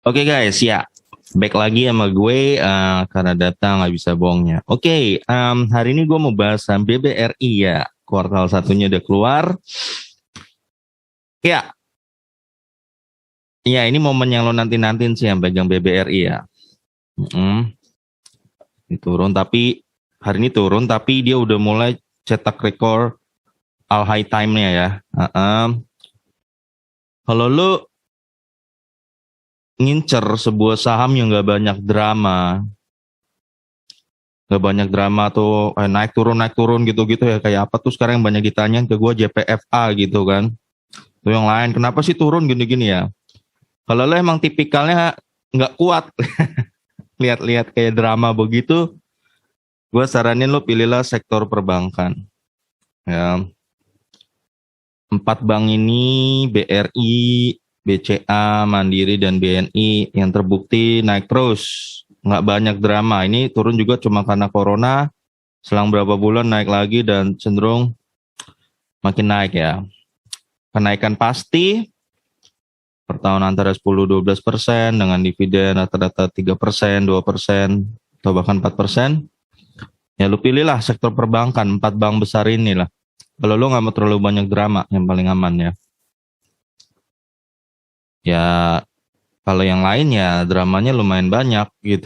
Oke guys, ya. Back lagi sama gue karena data nggak bisa bohongnya. Oke, hari ini gue mau bahas saham BBRI ya. Kuartal satunya udah keluar. Ya, ya ini momen yang lo nanti-nantin sih yang pegang BBRI ya. Ini turun tapi hari ini turun tapi dia udah mulai cetak rekor all high time-nya ya. Kalau lo ngincer sebuah saham yang nggak banyak drama, tuh naik turun gitu-gitu ya, kayak apa tuh sekarang yang banyak ditanyain ke gue, JPFA gitu kan, tuh yang lain kenapa sih turun gini-gini ya. Kalau lo emang tipikalnya nggak kuat lihat-lihat kayak drama begitu, gue saranin lo pilihlah sektor perbankan ya. 4 bank ini, BRI, BCA, Mandiri, dan BNI yang terbukti naik terus, nggak banyak drama. Ini turun juga cuma karena corona, selang berapa bulan naik lagi dan cenderung makin naik ya. Kenaikan pasti per tahun antara 10-12% dengan dividen rata-rata 3%, 2%, atau bahkan 4%. Ya lu pilihlah sektor perbankan, 4 bank besar ini lah. Kalau lu nggak mau terlalu banyak drama, yang paling aman ya. Ya kalau yang lain ya dramanya lumayan banyak gitu.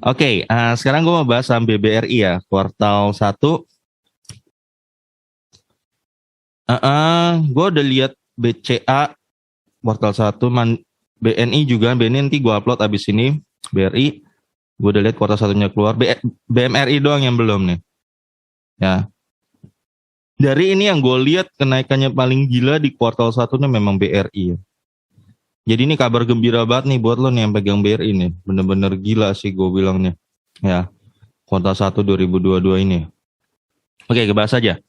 Oke, sekarang gue mau bahas saham BBRI ya, kuartal 1. Gue udah lihat BCA kuartal 1, BNI juga, BNI nanti gue upload abis ini. BRI, gue udah lihat kuartal 1-nya keluar. BMRI doang yang belum nih. Ya. Dari ini yang gue lihat kenaikannya paling gila di kuartal 1-nya memang BRI ya. Jadi ini kabar gembira banget nih buat lo nih yang pegang BRI nih. Bener-bener gila sih gue bilangnya. Ya, kuartal 1 2022 ini. Oke, bahas aja.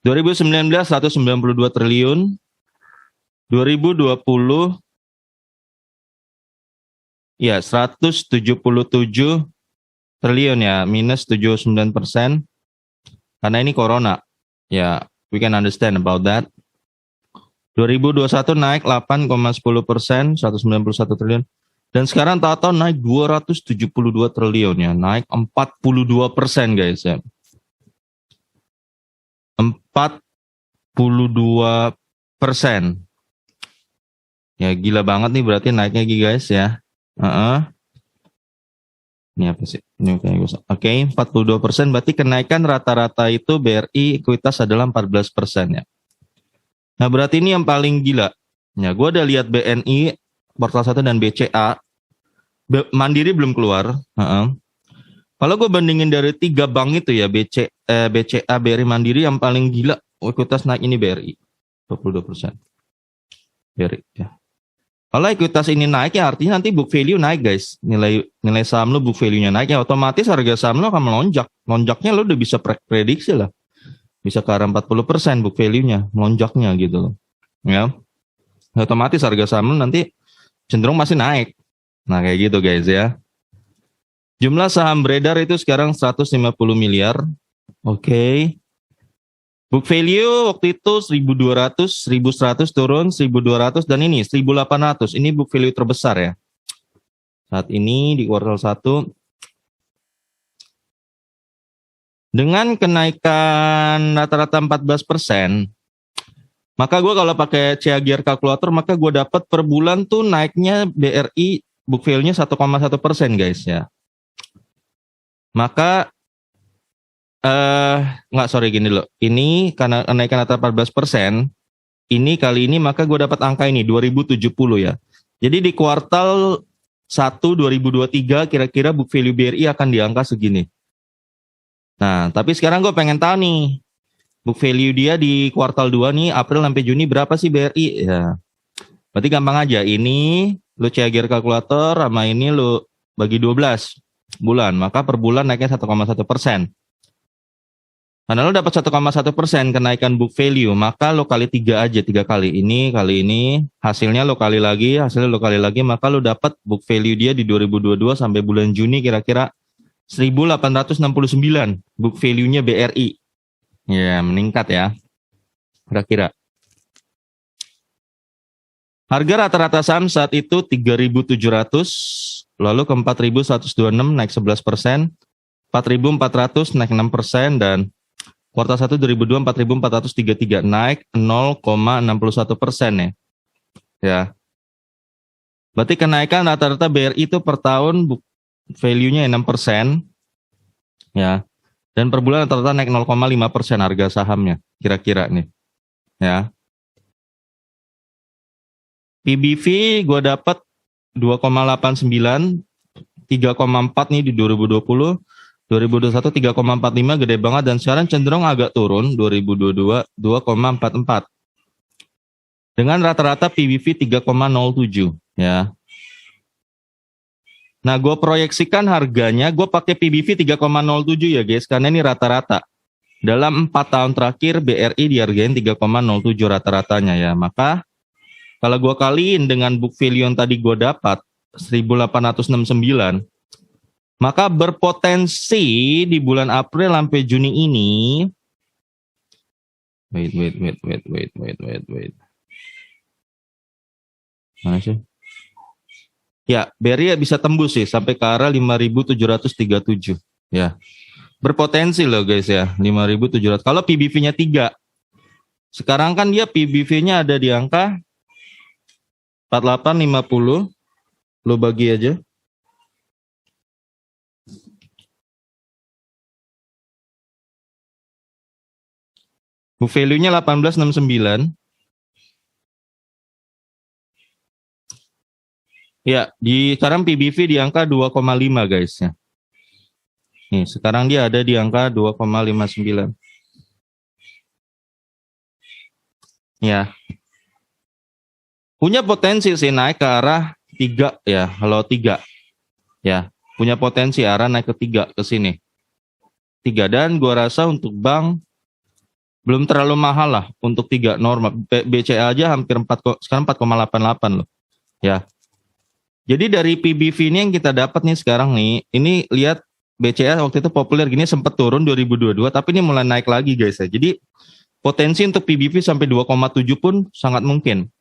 2019 192 triliun. 2020 ya 177 triliun ya, minus 79%. Karena ini corona. Ya, we can understand about that. 2021 naik 8,10%, 191 triliun. Dan sekarang tahu-tahu naik 272 triliun ya, naik 42% guys ya. 42%. Ya gila banget nih berarti naiknya guys ya. Ini apa sih? Ini kayak gue. Oke, 42%, berarti kenaikan rata-rata itu BRI ekuitas adalah 14% ya. Nah, berarti ini yang paling gila. Ya, gue udah lihat BNI kuartal 1 dan BCA. Mandiri belum keluar. Kalau gue bandingin dari 3 bank itu ya, BCA, BRI, Mandiri, yang paling gila ekuitas naik ini BRI. 22%. BRI ya. Kalau ekuitas ini naik ya artinya nanti book value naik guys. Nilai saham lo book value-nya naik ya, otomatis harga saham lo akan melonjak. Lonjaknya lo udah bisa prediksi lah. Bisa ke arah 40% book value-nya, melonjaknya gitu loh. Ya. Otomatis harga saham lo nanti cenderung masih naik. Nah kayak gitu guys ya. Jumlah saham beredar itu sekarang 150 miliar. Oke. Book value waktu itu 1.200, 1.100 turun, 1.200, dan ini 1.800. Ini book value terbesar ya. Saat ini di kuartal 1. Dengan kenaikan rata-rata 14%, maka gue kalau pakai CAGR kalkulator, maka gue dapat per bulan tuh naiknya BRI book value-nya 1,1% guys ya. Maka gini loh. Ini karena kenaikan rata 14%, ini kali ini maka gue dapat angka ini 2070 ya. Jadi di kuartal 1 2023 kira-kira book value BRI akan di angka segini. Nah, tapi sekarang gue pengen tahu nih, book value dia di kuartal 2 nih, April sampai Juni berapa sih BRI? Ya. Berarti gampang aja, ini lu CAGR kalkulator sama ini lu bagi 12 bulan, maka per bulan naiknya 1,1%. Karena lo dapat 1,1% kenaikan book value, maka lo kali 3 aja, 3 kali ini, hasilnya lo kali lagi, maka lo dapat book value dia di 2022 sampai bulan Juni kira-kira 1.869 book value-nya BRI. Ya, meningkat ya. Kira-kira. Harga rata-rata saham saat itu 3.700, lalu ke 4.126 naik 11%, 4.400 naik 6%, dan kuartal 1 2002 4.433 naik 0,61% ya. Ya. Berarti kenaikan rata-rata BRI itu per tahun value-nya 6%. Ya. Dan per bulan rata-rata naik 0,5% harga sahamnya kira-kira nih. Ya. PBV gue dapat 2,89, 3,4 nih di 2020, 2021 3,45 gede banget, dan sekarang cenderung agak turun 2022 2,44. Dengan rata-rata PBV 3,07 ya. Nah, gue proyeksikan harganya, gue pakai PBV 3,07 ya guys, karena ini rata-rata. Dalam 4 tahun terakhir BRI dihargain 3,07 rata-ratanya ya. Maka kalau gue kaliin dengan book value yang tadi gue dapat 1.869, maka berpotensi di bulan April sampai Juni ini, wait. Mana sih? Ya, BRI bisa tembus sih sampai ke arah 5.737 ya. Berpotensi loh guys ya, 5.700. Kalau PBV-nya 3. Sekarang kan dia PBV-nya ada di angka 4850, lo bagi aja. Book value-nya 1869. Ya, sekarang PBV di angka 2,5 guys ya. Nih, sekarang dia ada di angka 2,59. Ya. Punya potensi sih naik ke arah 3 ya, kalau 3. Ya, punya potensi arah naik ke 3 ke sini. 3, dan gua rasa untuk bank belum terlalu mahal lah untuk 3 normal. BCA aja hampir 4, sekarang 4,88 loh. Ya. Jadi dari PBV ini yang kita dapat nih sekarang nih, ini lihat BCA waktu itu populer gini sempat turun 2022, tapi ini mulai naik lagi guys ya. Jadi potensi untuk PBV sampai 2,7 pun sangat mungkin.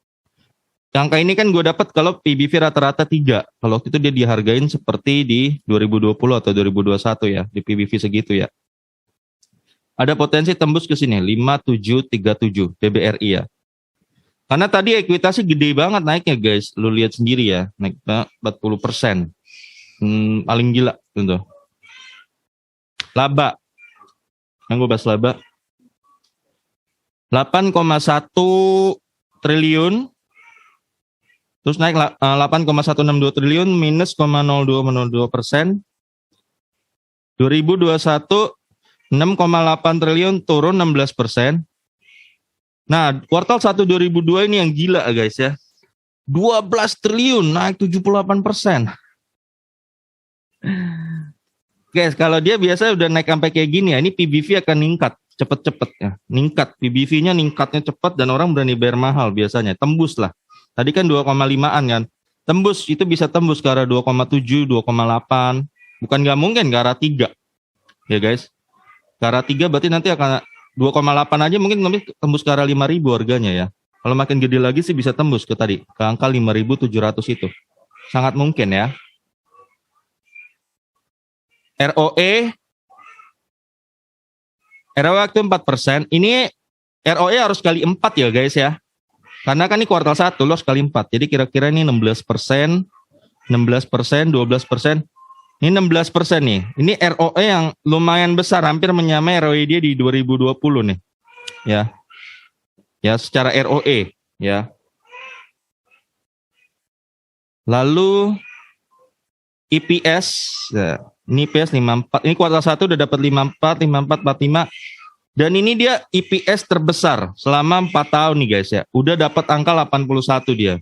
Angka ini kan gue dapat kalau PBV rata-rata 3. Kalau waktu itu dia dihargain seperti di 2020 atau 2021 ya, di PBV segitu ya. Ada potensi tembus ke sini 5737 PBRI ya. Karena tadi ekuitasnya gede banget naiknya guys. Lu lihat sendiri ya, naik 40%. Paling gila tentu. Laba. Yang gue bahas laba. 8,1 triliun. Terus naik 8,162 triliun minus 0,02%. 2021 6,8 triliun turun 16%. Nah, kuartal 1 2002 ini yang gila guys ya. 12 triliun naik 78%. Guys, kalau dia biasa udah naik sampai kayak gini ya, ini PBV akan ningkat cepet-cepet ya. Ningkat, PBV-nya ningkatnya cepat dan orang berani bayar mahal biasanya. Tembus lah. Tadi kan 2,5-an kan. Tembus, itu bisa tembus ke arah 2,7, 2,8. Bukan nggak mungkin ke arah 3. Ya guys. Ke arah 3 berarti nanti akan 2,8 aja mungkin tembus ke arah 5.000 harganya ya. Kalau makin gede lagi sih bisa tembus ke tadi. Ke angka 5.700 itu. Sangat mungkin ya. ROE waktu 4%. Ini ROE harus kali 4 ya guys ya. Karena kan ini kuartal 1 loss kali 4. Jadi kira-kira ini 16%, 12%, 12%. Ini 16% nih. Ini ROE yang lumayan besar, hampir menyamai ROE dia di 2020 nih. Ya. Ya, secara ROE ya. Lalu EPS ya. Ini EPS 54. Ini kuartal 1 udah dapat 54, 54, 45. Dan ini dia EPS terbesar selama 4 tahun nih guys ya. Udah dapat angka 81 dia.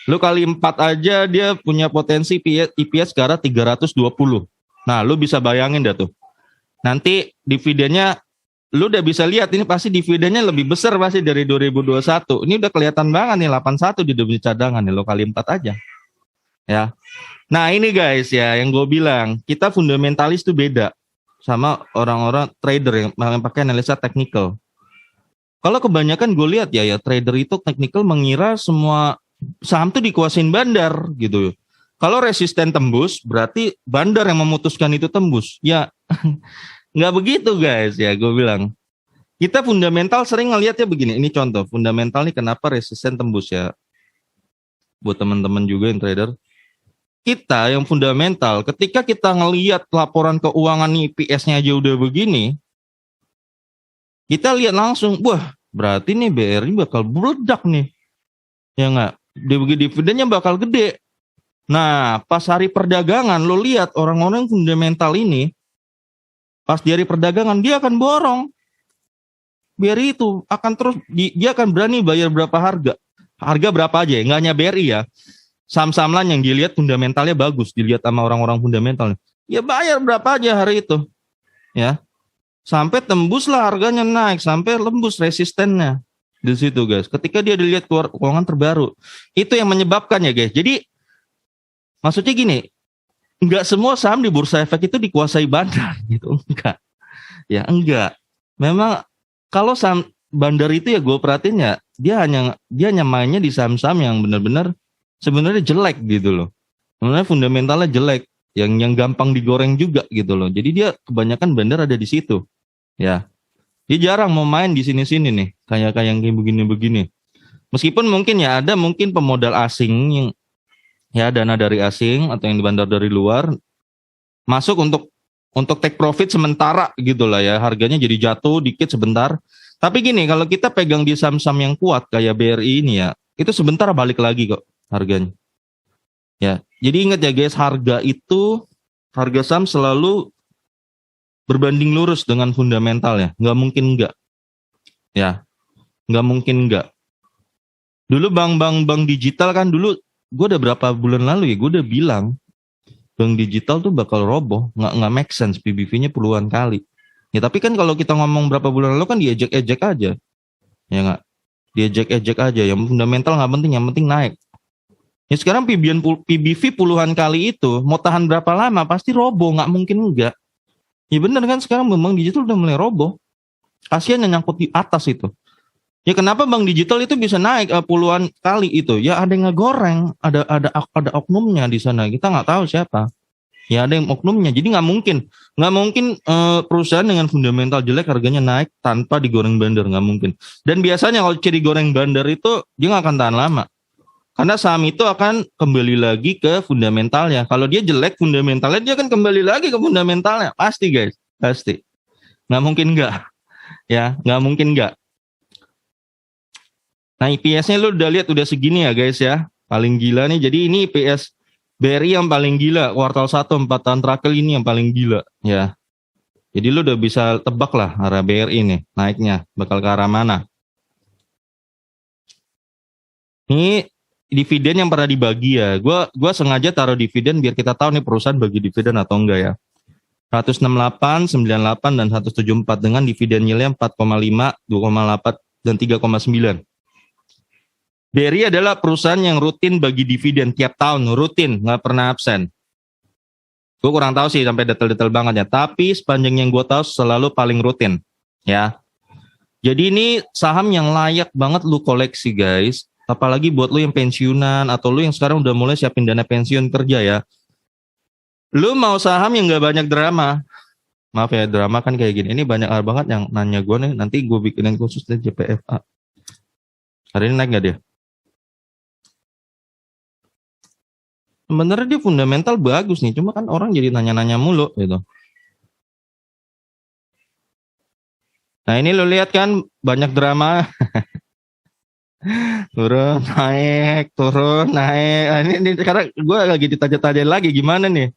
Lu kali 4 aja dia punya potensi EPS ke arah 320. Nah, lu bisa bayangin dah tuh. Nanti dividennya lu udah bisa lihat ini pasti dividennya lebih besar pasti dari 2021. Ini udah kelihatan banget nih 81 di dividen cadangan nih, lu kali 4 aja. Ya. Nah, ini guys ya yang gue bilang, kita fundamentalis tuh beda sama orang-orang trader yang pakai analisa teknikal. Kalau kebanyakan gue lihat ya trader itu teknikal mengira semua saham tuh dikuasain bandar gitu. Kalau resisten tembus, berarti bandar yang memutuskan itu tembus. Ya, nggak begitu guys ya, gue bilang. Kita fundamental sering ngelihatnya begini. Ini contoh, fundamental nih kenapa resisten tembus ya. Buat teman-teman juga yang trader. Kita yang fundamental, ketika kita ngelihat laporan keuangan nih, PS-nya aja udah begini, kita lihat langsung, wah berarti nih BRI bakal meledak nih. Ya nggak? Dividennya bakal gede. Nah, pas hari perdagangan, lo lihat orang-orang fundamental ini, pas di hari perdagangan, dia akan borong. BRI itu akan terus, dia akan berani bayar berapa harga. Harga berapa aja ya, nggak hanya BRI ya. Saham-saham lain yang dilihat fundamentalnya bagus, dilihat sama orang-orang fundamental. Ya bayar berapa aja hari itu. Ya. Sampai tembus lah harganya naik, sampai lembus resistennya. Di situ guys, ketika dia dilihat keluar keuangan terbaru. Itu yang menyebabkan ya guys. Jadi, maksudnya gini, enggak semua saham di bursa efek itu dikuasai bandar gitu, enggak. Ya enggak. Memang kalau saham bandar itu ya gue perhatiin ya, dia hanya mainnya di saham-saham yang benar-benar sebenarnya jelek gitu loh. Sebenarnya fundamentalnya jelek, yang gampang digoreng juga gitu loh. Jadi dia kebanyakan bandar ada di situ. Ya. Dia jarang mau main di sini-sini nih, kayak yang begini-begini. Meskipun mungkin ya ada mungkin pemodal asing yang ya dana dari asing atau yang dibandar dari luar masuk untuk take profit sementara gitulah ya, harganya jadi jatuh dikit sebentar. Tapi gini, kalau kita pegang di saham-saham yang kuat kayak BRI ini ya, itu sebentar balik lagi kok harganya. Ya, jadi ingat ya guys, harga saham selalu berbanding lurus dengan fundamental ya, nggak mungkin enggak. Ya, nggak mungkin enggak. Dulu bank digital kan dulu, gue udah berapa bulan lalu ya, gue udah bilang bank digital tuh bakal roboh, nggak make sense, PBV-nya puluhan kali. Ya tapi kan kalau kita ngomong berapa bulan lalu kan diejek-ejek aja, ya nggak, diejek-ejek aja. Yang fundamental nggak penting, yang penting naik. Ya sekarang PBV puluhan kali itu mau tahan berapa lama pasti roboh, nggak mungkin enggak. Ya bener kan, sekarang bank digital udah mulai roboh. Kasian yang nyangkut di atas itu. Ya kenapa bank digital itu bisa naik puluhan kali itu? Ya ada yang ngegoreng, ada oknumnya di sana. Kita nggak tahu siapa. Ya ada yang oknumnya. Jadi nggak mungkin perusahaan dengan fundamental jelek harganya naik tanpa digoreng bandar, nggak mungkin. Dan biasanya kalau ciri goreng bandar itu dia nggak akan tahan lama. Karena saham itu akan kembali lagi ke fundamentalnya. Kalau dia jelek fundamentalnya, dia akan kembali lagi ke fundamentalnya. Pasti guys, pasti. Nggak mungkin nggak. Ya, nggak mungkin nggak. Nah IPS-nya lu udah lihat udah segini ya guys ya. Paling gila nih. Jadi ini IPS BRI yang paling gila. Kuartal 1 4 tahun terakhir ini yang paling gila ya. Jadi lu udah bisa tebak lah arah BRI nih naiknya. Bakal ke arah mana. Ini dividen yang pernah dibagi ya. Gua sengaja taruh dividen biar kita tahu nih perusahaan bagi dividen atau enggak ya. 168, 98 dan 174 dengan dividen yieldnya 4,5, 2,8 dan 3,9. BRI adalah perusahaan yang rutin bagi dividen tiap tahun, rutin, nggak pernah absen. Gue kurang tahu sih sampai detail-detail banget ya, tapi sepanjang yang gue tahu selalu paling rutin, ya. Jadi ini saham yang layak banget lu koleksi guys, apalagi buat lu yang pensiunan atau lu yang sekarang udah mulai siapin dana pensiun kerja ya. Lu mau saham yang nggak banyak drama, maaf ya drama kan kayak gini. Ini banyak banget yang nanya gue nih, nanti gue bikinin khusus deh JPFA. Hari ini naik nggak dia? Sebenarnya dia fundamental bagus nih, cuma kan orang jadi nanya-nanya mulu gitu. Nah ini lo lihat kan banyak drama. turun naik. Ini sekarang gue lagi ditanya-tanya lagi gimana nih.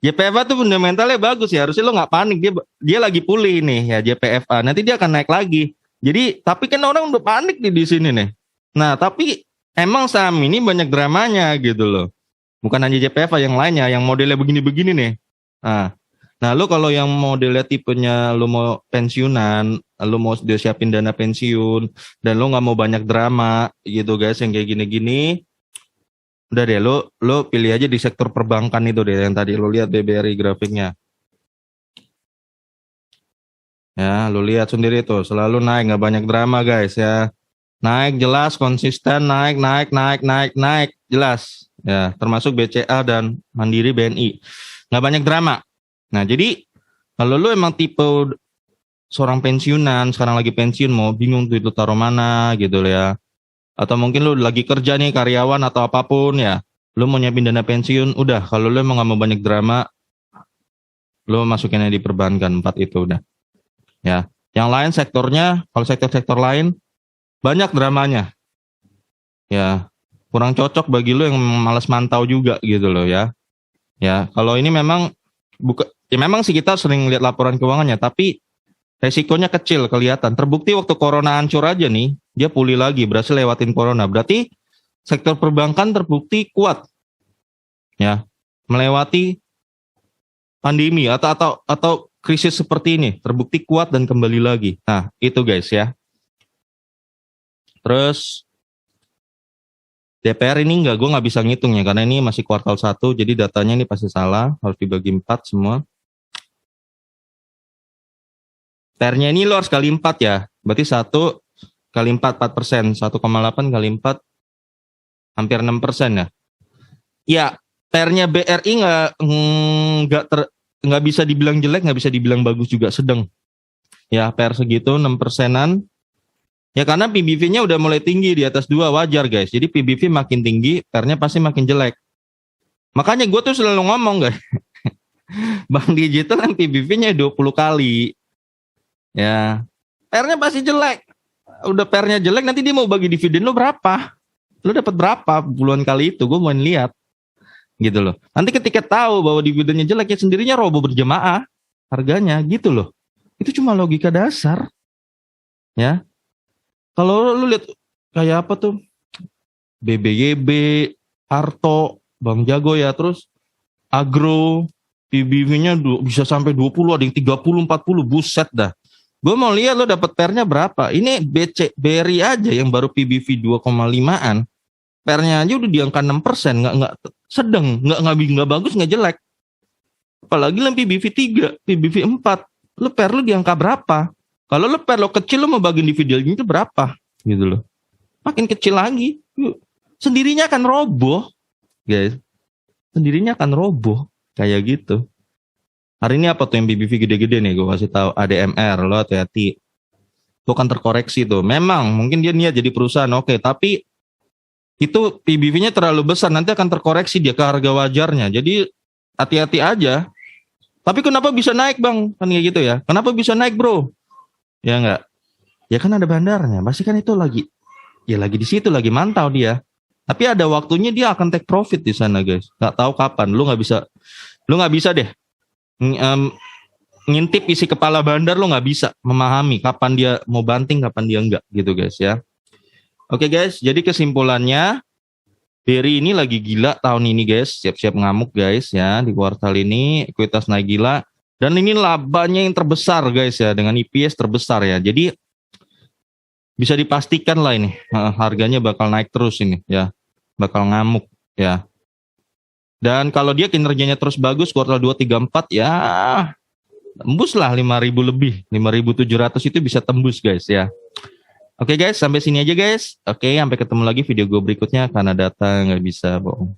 JPFA tuh fundamentalnya bagus ya, harusnya lo nggak panik, dia lagi pulih nih ya JPFA. Nanti dia akan naik lagi. Jadi tapi kan orang udah panik di sini nih. Nah tapi emang saham ini banyak dramanya gitu loh. Bukan hanya JPFA, yang lainnya, yang modelnya begini-begini nih. Nah, lu kalau yang modelnya tipenya lu mau pensiunan, lu mau dia siapin dana pensiun, dan lu nggak mau banyak drama gitu guys, yang kayak gini-gini, udah deh, lu pilih aja di sektor perbankan itu deh, yang tadi lu lihat BBRI grafiknya. Ya, lu lihat sendiri tuh, selalu naik, nggak banyak drama guys ya. Naik jelas, konsisten, naik, jelas. Ya, termasuk BCA dan Mandiri BNI. Nggak banyak drama. Nah, jadi kalau lu emang tipe seorang pensiunan, sekarang lagi pensiun, mau bingung tuh itu taruh mana gitu loh ya. Atau mungkin lu lagi kerja nih, karyawan atau apapun ya. Lu mau nyiapin dana pensiun, udah. Kalau lu emang nggak mau banyak drama, lu masukinnya di perbankan 4 itu udah. Ya. Yang lain sektornya, kalau sektor-sektor lain, banyak dramanya. Ya, kurang cocok bagi lu yang malas mantau juga gitu loh ya. Ya, kalau ini memang ya memang sih kita sering lihat laporan keuangannya, tapi resikonya kecil kelihatan. Terbukti waktu corona hancur aja nih, dia pulih lagi, berhasil lewatin corona. Berarti sektor perbankan terbukti kuat. Ya, melewati pandemi atau krisis seperti ini, terbukti kuat dan kembali lagi. Nah, itu guys ya. Terus DPR ini gue nggak bisa ngitung ya, karena ini masih kuartal 1, jadi datanya ini pasti salah, harus dibagi 4 semua. TER-nya ini lo harus kali 4 ya, berarti 1 kali 4%, 1,8 kali 4, hampir 6% ya. Ya, TER-nya BRI nggak bisa dibilang jelek, nggak bisa dibilang bagus juga, sedang. Ya, PR segitu, 6%-an. Ya karena PBV-nya udah mulai tinggi di atas 2, wajar guys. Jadi PBV makin tinggi, PR-nya pasti makin jelek. Makanya gue tuh selalu ngomong guys, Bank Digital kan PBV-nya 20 kali. Ya, PR-nya pasti jelek. Udah PR-nya jelek, nanti dia mau bagi dividen lo berapa? Lo dapat berapa puluhan kali itu? Gue mau lihat. Gitu loh. Nanti ketika tahu bahwa dividennya jelek, ya sendirinya roboh berjemaah harganya gitu loh. Itu cuma logika dasar. Ya. Kalau lu lihat kayak apa tuh, BBYB, Harto, Bang Jago ya, terus Agro, PBV-nya bisa sampai 20, ada yang 30, 40, buset dah. Gue mau lihat lo dapat PR-nya berapa. Ini BRI aja yang baru PBV 2,5-an, PR-nya aja udah di angka 6%, nggak sedang, nggak bagus, nggak jelek. Apalagi lo PBV 3, PBV 4, lo PR lo di angka berapa? Kalau lo PR lo kecil, lo mau bagi dividen itu berapa? Gitu loh. Makin kecil lagi, sendirinya akan roboh, guys. Sendirinya akan roboh, kayak gitu. Hari ini apa tuh yang PBV gede-gede nih? Gue kasih tahu, ADMR, lo hati-hati. Itu kan terkoreksi tuh. Memang, mungkin dia niat jadi perusahaan, oke. Tapi itu PBV-nya terlalu besar, nanti akan terkoreksi dia ke harga wajarnya. Jadi hati-hati aja. Tapi kenapa bisa naik bang? Kan kayak gitu ya. Kenapa bisa naik bro? Ya enggak. Ya kan ada bandarnya. Pasti kan itu lagi di situ lagi mantau dia. Tapi ada waktunya dia akan take profit di sana guys. Nggak tahu kapan. Lu nggak bisa deh ngintip isi kepala bandar. Lu nggak bisa memahami kapan dia mau banting, kapan dia enggak gitu guys ya. Oke guys. Jadi kesimpulannya, BRI ini lagi gila tahun ini guys. Siap-siap ngamuk guys ya. Di kuartal ini ekuitas naik gila. Dan ini labanya yang terbesar guys ya, dengan EPS terbesar ya. Jadi bisa dipastikan lah ini harganya bakal naik terus ini ya, bakal ngamuk ya. Dan kalau dia kinerjanya terus bagus kuartal 2, 3, 4 ya tembus lah 5.000 lebih, 5.700 itu bisa tembus guys ya. Oke guys, sampai sini aja guys. Oke, sampai ketemu lagi video gue berikutnya, karena data nggak bisa bohong.